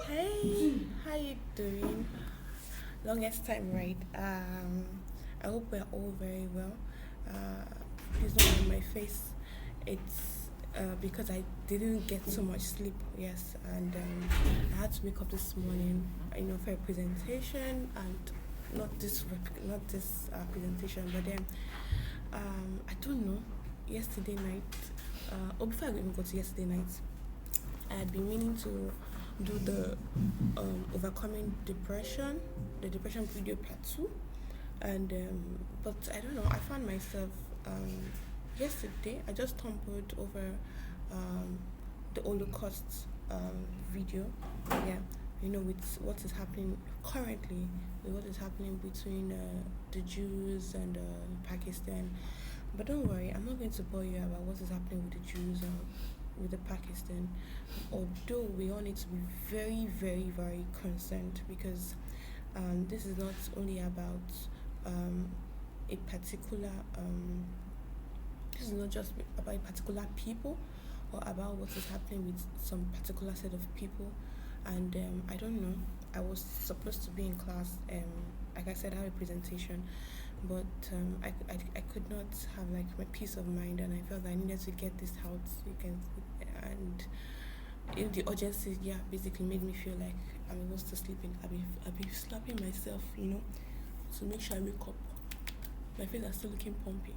Hey, how you doing? Longest time, right? I hope we're all very well. Please don't mind my face. It's because I didn't get so much sleep. Yes, and I had to wake up this morning, for a presentation, and not this presentation, but then I don't know. Yesterday night, or before I even got to yesterday night, I had been meaning to do the overcoming depression, the depression video part two, and but I don't know. I found myself yesterday. I just stumbled over um, the Holocaust video. Yeah, with what is happening currently, with what is happening between the Jews and Pakistan. But don't worry, I'm not going to bore you about what is happening with the Jews with the Pakistan. Although we all need to be very, very, very concerned because this is not only about um, a particular. This is not just about a particular people or about what is happening with some particular set of people. And I don't know. I was supposed to be in class. Like I said, I have a presentation, but I could not have like my peace of mind, and I felt I needed to get this out. You can, and the urgency, yeah, basically made me feel like I'm supposed to sleep in. I've been slapping myself, to make sure I wake up. My face are still looking pumpy.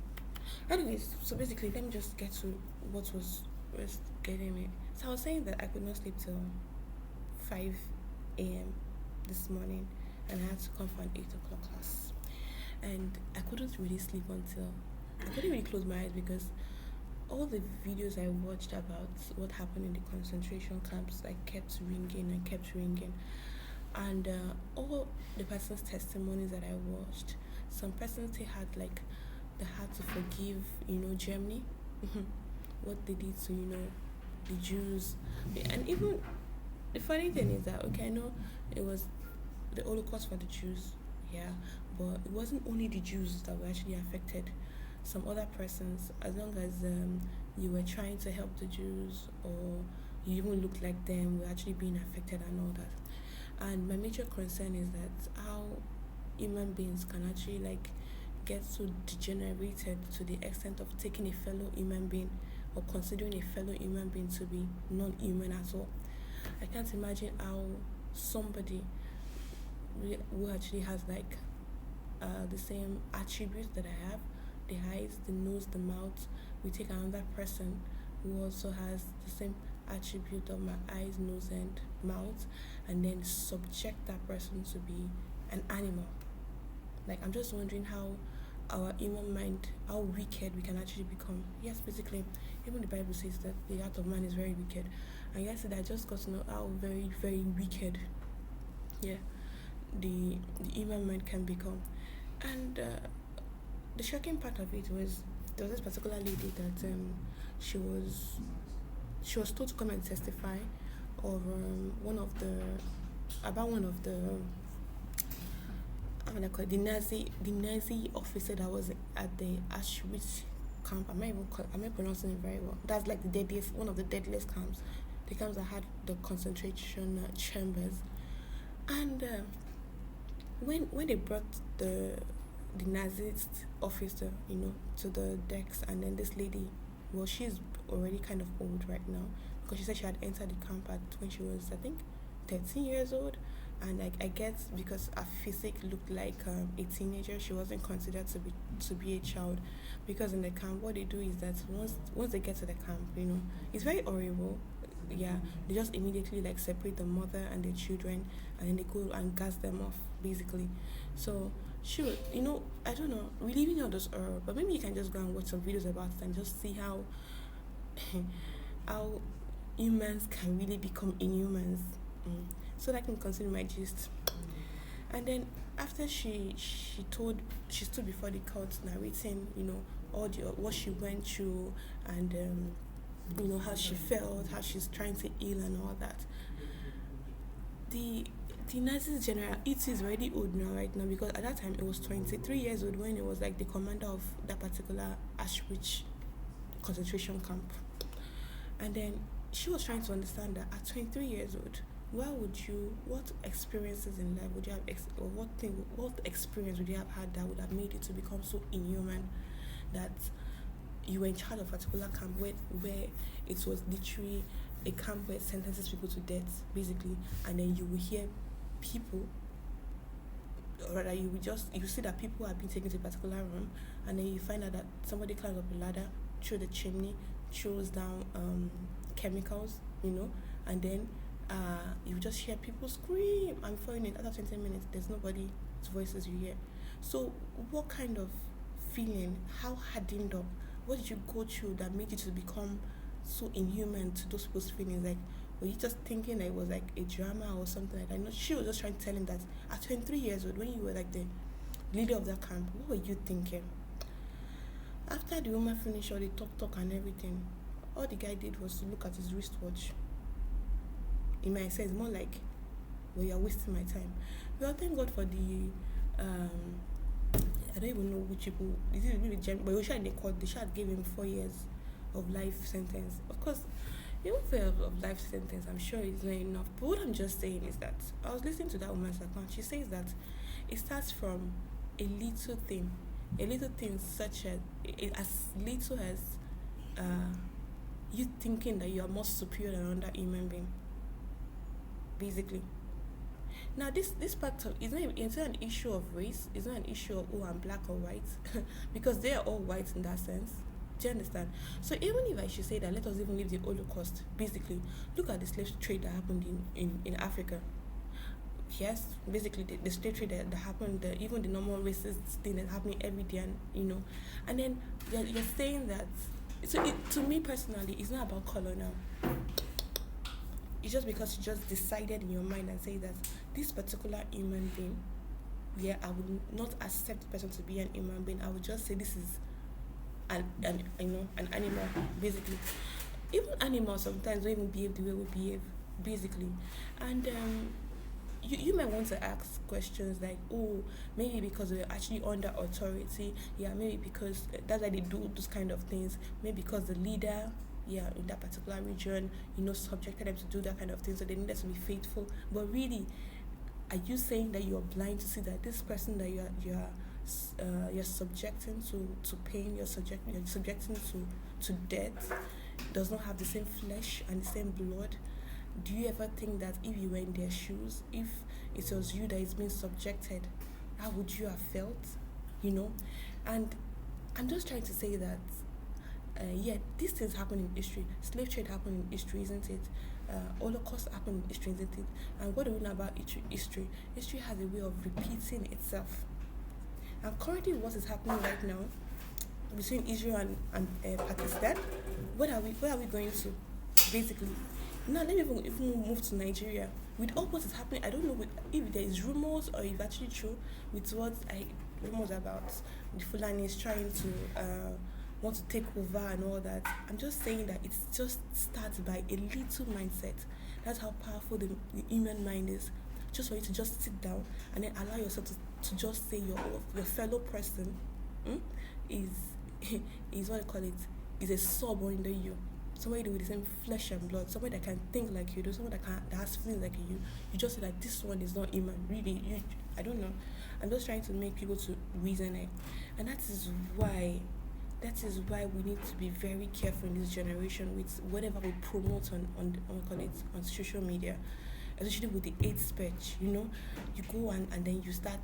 Anyways, so basically, let me just get to what was getting me. So I was saying that I could not sleep till 5 a.m. this morning, and I had to come for an 8 o'clock class. And I couldn't really sleep until I couldn't really close my eyes because all the videos I watched about what happened in the concentration camps, I kept ringing and kept ringing, and all the person's testimonies that I watched, some persons they had like they had to forgive, Germany, what they did to the Jews, and even the funny thing is that okay, I know it was the Holocaust for the Jews, yeah, but it wasn't only the Jews that were actually affected. Some other persons, as long as you were trying to help the Jews or you even looked like them, were actually being affected and all that. And my major concern is that how human beings can actually like get so degenerated to the extent of taking a fellow human being or considering a fellow human being to be non-human at all. I can't imagine how somebody who actually has like the same attributes that I have, the eyes, the nose, the mouth, we take another person who also has the same attribute of my eyes, nose, and mouth, and then subject that person to be an animal. Like, I'm just wondering how our human mind, how wicked we can actually become. Yes, basically, even the Bible says that the heart of man is very wicked. And yesterday I just got to know how very, very wicked, yeah, the human mind can become. And the shocking part of it was there was this particular lady that she was told to come and testify of one of the I'm gonna call it the Nazi officer that was at the Auschwitz camp. I'm not pronouncing it very well. That's like the deadliest, one of the deadliest camps, the camps that had the concentration chambers. And when they brought the Nazist officer, to the decks, and then this lady, well, she's already kind of old right now because she said she had entered the camp when she was, I think, 13 years old, and like I guess because her physique looked like a teenager, she wasn't considered to be a child, because in the camp what they do is that once they get to the camp, it's very horrible. Yeah, they just immediately like separate the mother and the children, and then they go and gas them off basically. So sure, I don't know, we're leaving all this but maybe you can just go and watch some videos about it and just see how how humans can really become inhumans. So that I can continue my gist. And then after she stood before the court narrating, all the what she went through, and how she felt, how she's trying to heal and all that. The Nazi general, it is already old now, right now, because at that time it was 23 years old when it was like the commander of that particular Auschwitz concentration camp. And then she was trying to understand that at 23 years old, what experiences in life would you have, or what experience would you have had that would have made you to become so inhuman that you were in charge of a particular camp where it was literally a camp where it sentences people to death, basically, and then you will hear people, or rather, you see that people have been taken to a particular room, and then you find out that somebody climbs up a ladder through the chimney, throws down chemicals, and then you just hear people scream, and before you know it, after 20 minutes, there's nobody's voices you hear. So, what kind of feeling, how hardened up, what did you go through that made you to become so inhuman to those people's feelings? Like, were you just thinking that it was like a drama or something like that? No, she was just trying to tell him that at 23 years old, when you were like the leader of that camp, what were you thinking? After the woman finished all the talk and everything, all the guy did was to look at his wristwatch. In my sense, more like, well, you're wasting my time. Well, thank God for the I don't even know which people. This is really but we in the court. They should give him 4 years of life sentence. Of course, even 4 years of life sentence, I'm sure it's not enough. But what I'm just saying is that I was listening to that woman's account. She says that it starts from a little thing such as little as you thinking that you are more superior than another human being, basically. Now, this part of it's not an issue of race. It's not an issue of, oh, I'm black or white, because they are all white in that sense. Do you understand? So even if I should say that, let us even leave the Holocaust. Basically, look at the slave trade that happened in Africa. Yes, basically the slave trade that happened, even the normal racist thing that's happening every day, and then you're saying that. So to me personally, it's not about color now. It's just because you just decided in your mind and say that this particular human being, I would not accept the person to be an human being. I would just say this is an animal, basically. Even animals sometimes don't even behave the way we behave, basically. And you might want to ask questions like, oh, maybe because we're actually under authority, maybe because that's why they do those kind of things, maybe because the leader in that particular region, subjected them to do that kind of thing, so they needed to be faithful. But really, are you saying that you're blind to see that this person that you're subjecting to pain, you're subjecting to death, does not have the same flesh and the same blood? Do you ever think that if you were in their shoes, if it was you that is being subjected, how would you have felt? And I'm just trying to say that these things happen in history. Slave trade happened in history, isn't it? Holocaust happened in history, isn't it? And what do we know about history? History has a way of repeating itself. And currently, what is happening right now between Israel and Pakistan? What are we going to? Basically, now let me even move to Nigeria. With all what is happening, I don't know if there is rumors or if actually true with what rumors about the Fulanis trying to want to take over and all that. I'm just saying that it just starts by a little mindset. That's how powerful the human mind is. Just for you to just sit down and then allow yourself to just say your fellow person is what I call it, is a sub under you. Somebody with the same flesh and blood, somebody that can think like you do, somebody that has feelings like you. You just say that this one is not human. Really, I don't know. I'm just trying to make people to reason it. And that is why we need to be very careful in this generation with whatever we promote on social media, especially with the hate speech. You go and then you start,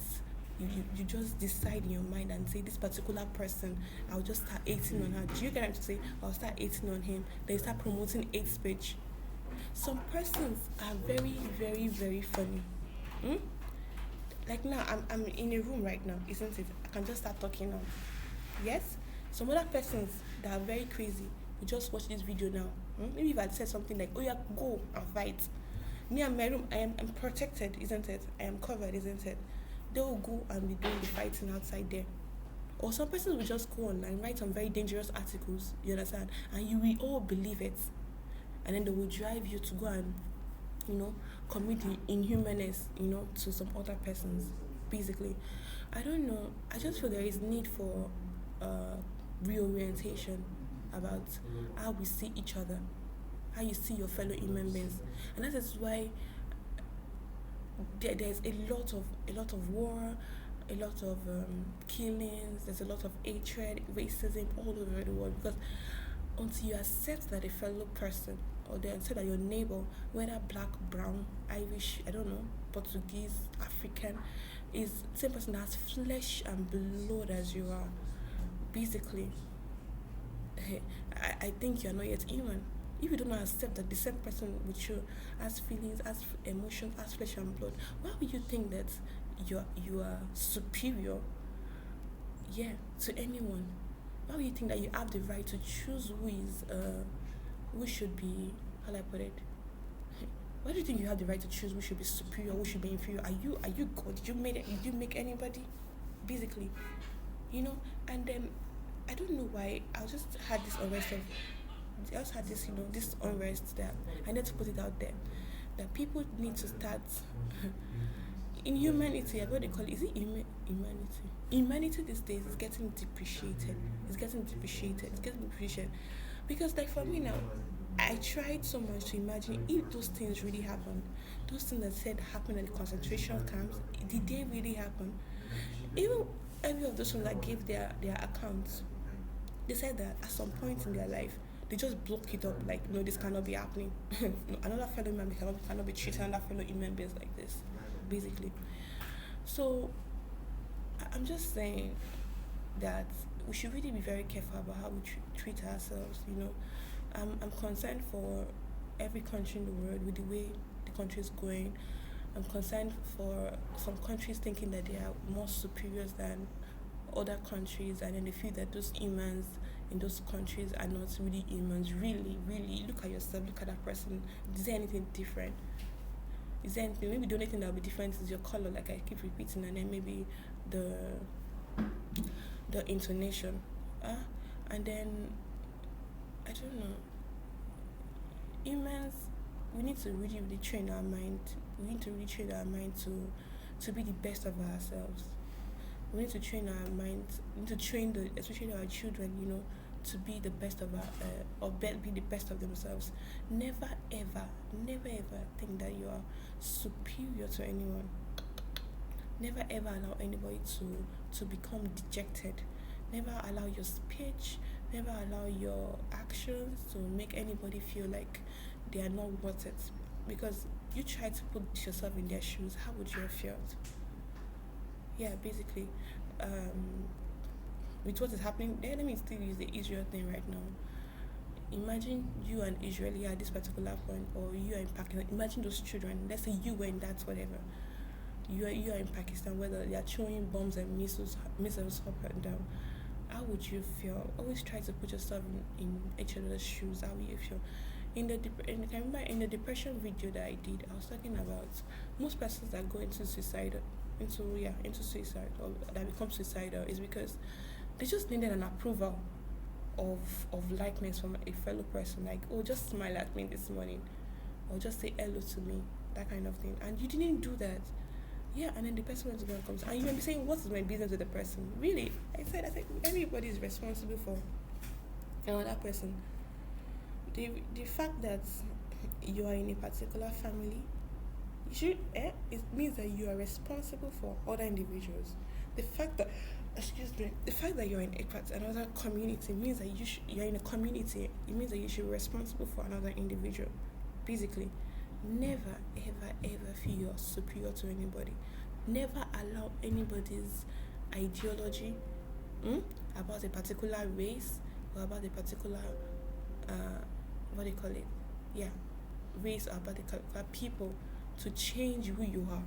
you just decide in your mind and say, this particular person, I'll just start hating on her. Do you get what I'm to say? I'll start hating on him. Then start promoting hate speech. Some persons are very, very, very funny. Like now, I'm in a room right now, isn't it? I can just start talking now. Yes? Some other persons that are very crazy will just watch this video now. Maybe if I said something like, oh yeah, go and fight. Me and my room, I'm protected, isn't it? I am covered, isn't it? They will go and be doing the fighting outside there. Or some persons will just go online, write some very dangerous articles, you understand? And you will all believe it. And then they will drive you to go and, commit the inhumanness, to some other persons, basically. I don't know. I just feel there is need for reorientation about how we see each other, how you see your fellow human beings. And that is why there's a lot of war, a lot of killings. There's a lot of hatred, racism all over the world, because until you accept that a fellow person, or then accept that your neighbor, whether black, brown, Irish, I don't know, Portuguese, African, is the same person that has flesh and blood as you are, basically, I think you're not yet human. If you do not accept that the same person with you has feelings, has emotions, has flesh and blood, why would you think that you are superior, yeah, to anyone? Why would you think that you have the right to choose who should be, how do I put it? Why do you think you have the right to choose who should be superior, who should be inferior? Are you God? Did you make anybody? Basically, you know. And then I don't know why I just had this unrest of I just had this, this unrest that I need to put it out there, that people need to start in humanity. What they call it? Is it humanity? Humanity these days is getting depreciated. It's getting depreciated because, like, for me now, I tried so much to imagine if those things really happened. Those things that said happened at the concentration camps, did they really happen? Even every of those ones that gave their accounts, they said that at some point in their life, they just block it up, like, no, this cannot be happening. No, another fellow human being cannot be treating another fellow human beings like this, basically. So I'm just saying that we should really be very careful about how we treat ourselves. I'm concerned for every country in the world with the way the country is going. I'm concerned for some countries thinking that they are more superior than other countries, and then they feel that those humans in those countries are not really humans. Really, really, look at yourself, look at that person. Is there anything different? Is there anything? Maybe the only thing that will be different is your color, like I keep repeating, and then maybe the the intonation. And then I don't know. Humans, we need to really, really train our mind. We need to really train our mind to be the best of ourselves. We need to train our minds. We need to train especially our children, to be the best of be the best of themselves. Never ever, never ever think that you are superior to anyone. Never ever allow anybody to become dejected. Never allow your speech, never allow your actions to make anybody feel like they are not worth it. Because you try to put yourself in their shoes, how would you have felt? Yeah, basically, with what is happening, let me still use the Israel thing right now. Imagine you and Israeli at this particular point, or you are in Pakistan. Imagine those children. Let's say you were in that whatever. You are in Pakistan, whether they are throwing bombs and missiles up and down. How would you feel? Always try to put yourself in each other's shoes. How would you feel? I remember in the depression video that I did, I was talking about most persons that go into suicide, into suicide, or that become suicidal, is because they just needed an approval of likeness from a fellow person, like, oh, just smile at me this morning, or just say hello to me, that kind of thing, and you didn't do that. Yeah, and then the person went to go and comes, and you may be saying, what is my business with the person? Really? I said everybody is responsible for another person. The fact that you are in a particular family, it means that you are responsible for other individuals. The fact that you're in another community means that you're in a community. It means that you should be responsible for another individual. Basically, never ever ever feel you're superior to anybody. Never allow anybody's ideology about a particular race, or about a particular what do you call it? Yeah, race, or about the particular people, to change who you are.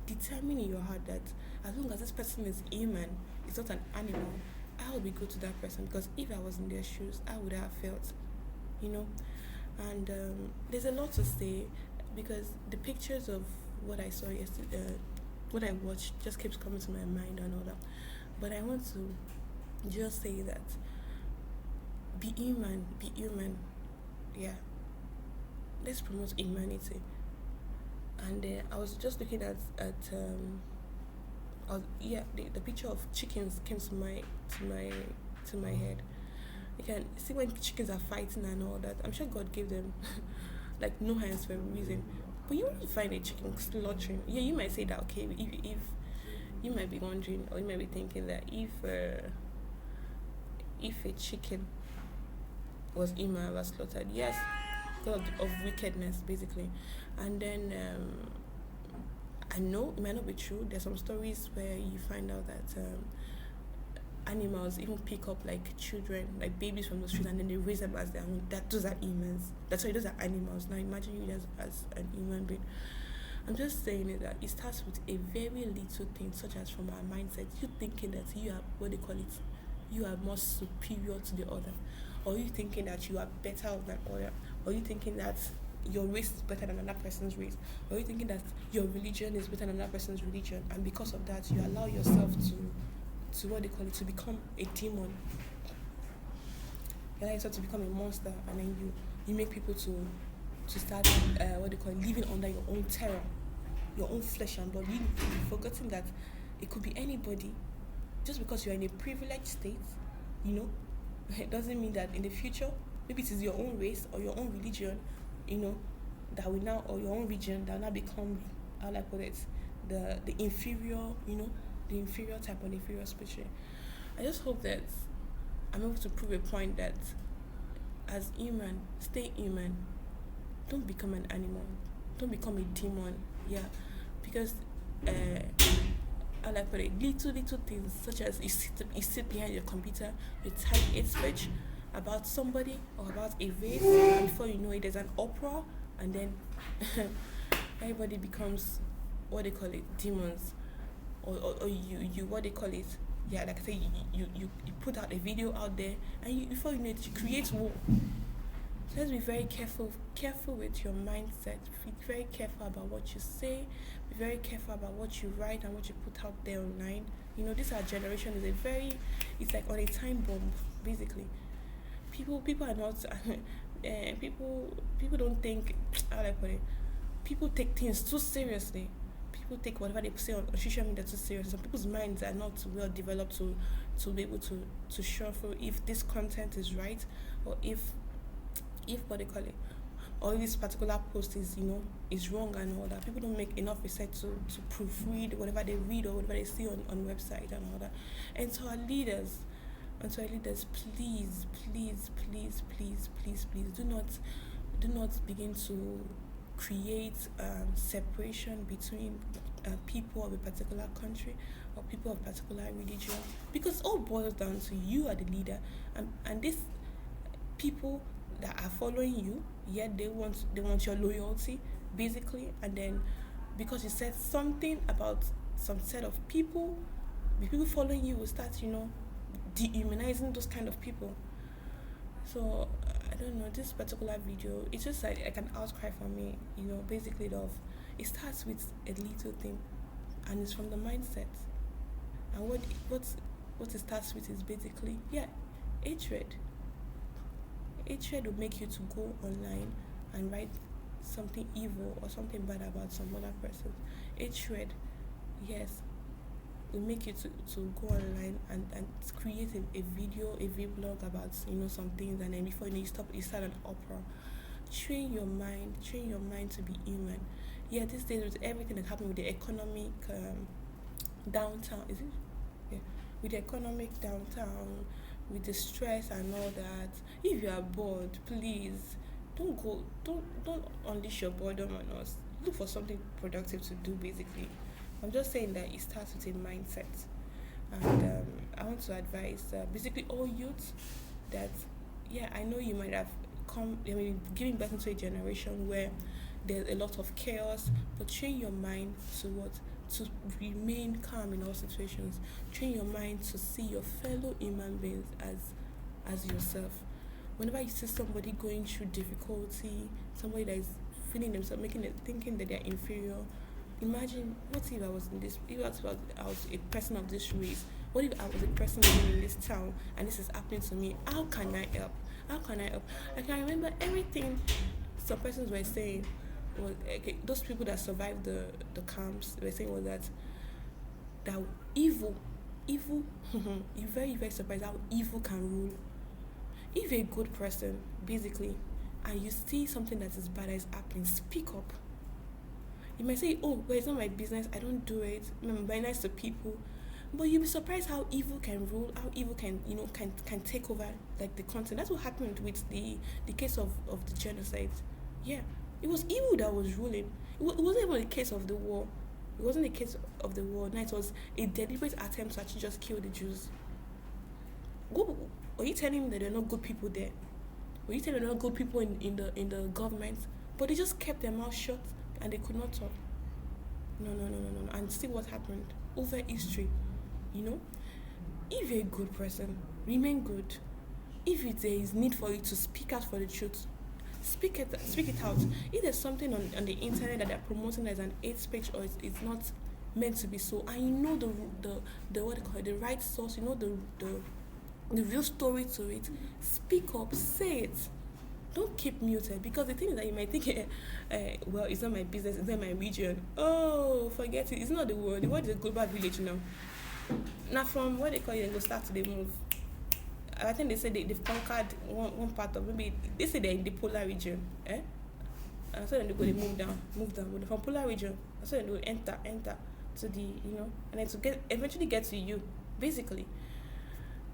Determine in your heart that as long as this person is human, it's not an animal, I will be good to that person, because if I was in their shoes, I would have felt, And there's a lot to say, because the pictures of what I saw yesterday, what I watched, just keeps coming to my mind and all that. But I want to just say that be human. Yeah, let's promote humanity. And I was just looking at the picture of chickens came to my head. You can see when chickens are fighting and all that. I'm sure God gave them like no hands for a reason. But you won't find a chicken slaughtering. Yeah, you might say that, okay, if you might be wondering, or you might be thinking that if a chicken was human was slaughtered, yes, because of wickedness, basically. And then I know it might not be true. There's some stories where you find out that animals even pick up like children, like babies from the streets, and then they raise them as their own. That those are humans. That's why those are animals. Now imagine you as an human being. I'm just saying it that it starts with a very little thing, such as from our mindset. You thinking that you are what they call it, you are more superior to the other, or you thinking that you are better than other, or you thinking that your race is better than another person's race, or you thinking that your religion is better than another person's religion, and because of that, you allow yourself to what they call it, to become a demon. You allow yourself to become a monster, and then you make people to start what they call it, living under your own terror, your own flesh and blood. You've forgotten that it could be anybody. Just because you're in a privileged state, you know, it doesn't mean that in the future, maybe it is your own race or your own religion, you know, that will now, or your own region that will now become, how like put it, the inferior, you know, the inferior type or the inferior species. I just hope that I'm able to prove a point that as human, stay human. Don't become an animal. Don't become a demon. Yeah, because I like put it, little things such as you sit behind your computer, you type a speech about somebody or about a race, and before you know it, there's an uproar, and then everybody becomes what they call it, demons, or you what they call it. Yeah, like I say, you put out a video out there, and before you know it, you create war. So let's be very careful with your mindset. Be very careful about what you say. Be very careful about what you write and what you put out there online. You know, this our generation is it's like on a time bomb, basically. People are not, people don't think, how do I put it? People take things too seriously. People take whatever they say on social media too seriously. Some people's minds are not well developed to be able to shuffle if this content is right, or if what they call it, or if this particular post is wrong and all that. People don't make enough research to proofread whatever they read or whatever they see on website and all that. And to our leaders, please, do not begin to create separation between people of a particular country or people of a particular religion, because it all boils down to you are the leader, and these people that are following you, yet they want your loyalty, basically. And then because you said something about some set of people, the people following you will start dehumanizing those kind of people. So I don't know, this particular video, it's just like an outcry for me, basically it starts with a little thing, and it's from the mindset. And what it starts with is basically hatred. Hatred will make you to go online and write something evil or something bad about some other person. Hatred, yes, will make you to go online and create a video, a vlog about some things, and then before you start an uproar. Train your mind to be human. Yeah, these days with everything that happened with the economic downtown, is it? Yeah, with the economic downtown, with the stress and all that. If you are bored, please don't unleash your boredom on us. Look for something productive to do, basically. I'm just saying that it starts with a mindset. And I want to advise basically all youths that I know you might have giving birth into a generation where there's a lot of chaos, but train your mind to remain calm in all situations. Train your mind to see your fellow human beings as yourself. Whenever you see somebody going through difficulty, somebody that is feeling themselves, thinking that they're inferior, imagine, what if I was I was a person of this race? What if I was a person living in this town and this is happening to me? How can I help? I can remember everything some persons were saying. Was, okay, those people that survived the camps were saying was that evil you're very, very surprised how evil can rule. If you're a good person, basically, and you see something that is bad that is happening, speak up. You might say, oh, well, it's not my business, I don't do it, I'm very nice to people. But you'll be surprised how evil can rule, how evil can, can take over like the content. That's what happened with the case of the genocide. Yeah. It was evil that was ruling. It wasn't even a case of the war. It wasn't a case of the war. No, it was a deliberate attempt to actually just kill the Jews. Are you telling me that there are not good people there? Were you telling there are not good people in the government? But they just kept their mouth shut and they could not talk. No. And see what happened over history. If you're a good person, remain good. If there is need for you to speak out for the truth, speak it out. If there's something on the internet that they're promoting as an hate speech or it's not meant to be so, and the what they call it, the right source, the real story to it, speak up, say it. Don't keep muted, because the thing is that you might think, well, it's not my business, it's not my region. Oh, forget it. It's not the world. The world is a global village now. Now, from what they call it, they go start to the move. I think they say they've conquered one part of, maybe they say they're in the polar region, and so then they move down. From polar region, so then they enter to the, and then to eventually get to you, basically.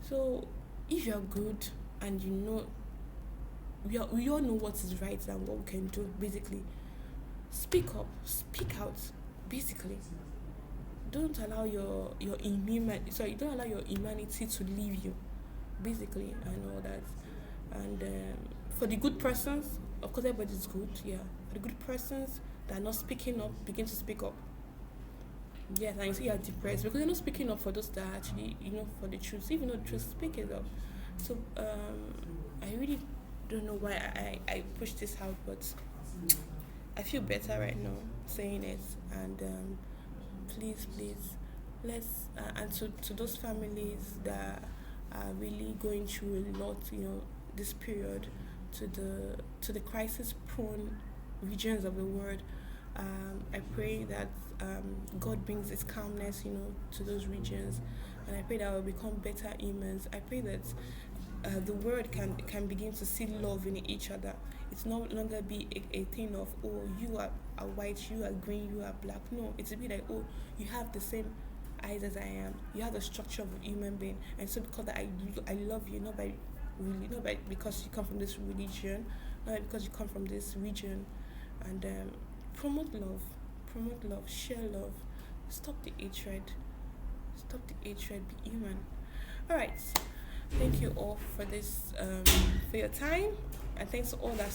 So if you're good and we all know what is right and what we can do, basically, speak up, speak out, basically. Don't allow your don't allow your humanity to leave you, basically, and all that. And for the good persons, of course everybody's good, yeah. For the good persons that are not speaking up, begin to speak up. Yes, and you see you're depressed because you're not speaking up for those that are actually, for the truth. If you know the truth, speak it up. So I really don't know why I push this out, but I feel better right now saying it. And please, let's and to those families that are really going through a lot, this period, to the crisis prone regions of the world, I pray that God brings His calmness, to those regions, and I pray that we'll become better humans. I pray that the world can begin to see love in each other. It's no longer be a thing of, oh, you are white, you are green, you are black. No, it's a bit like, oh, you have the same eyes as I am. You have the structure of a human being, and so because I love you, not because you come from this religion, not because you come from this region, and promote love, share love, stop the hatred, be human. All right. Thank you all for this, for your time, and thanks to all that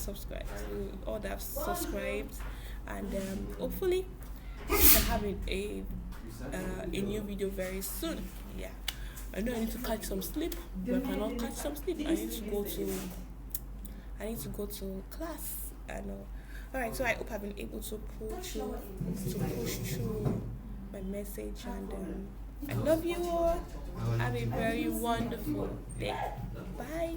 have subscribed, and hopefully we can have a new video very soon. Yeah, I know I need to catch some sleep, but if I not catch some sleep, I need to go to class. I know. All right, so I hope I've been able to push through my message, and I love you all. Have a very wonderful day. Bye.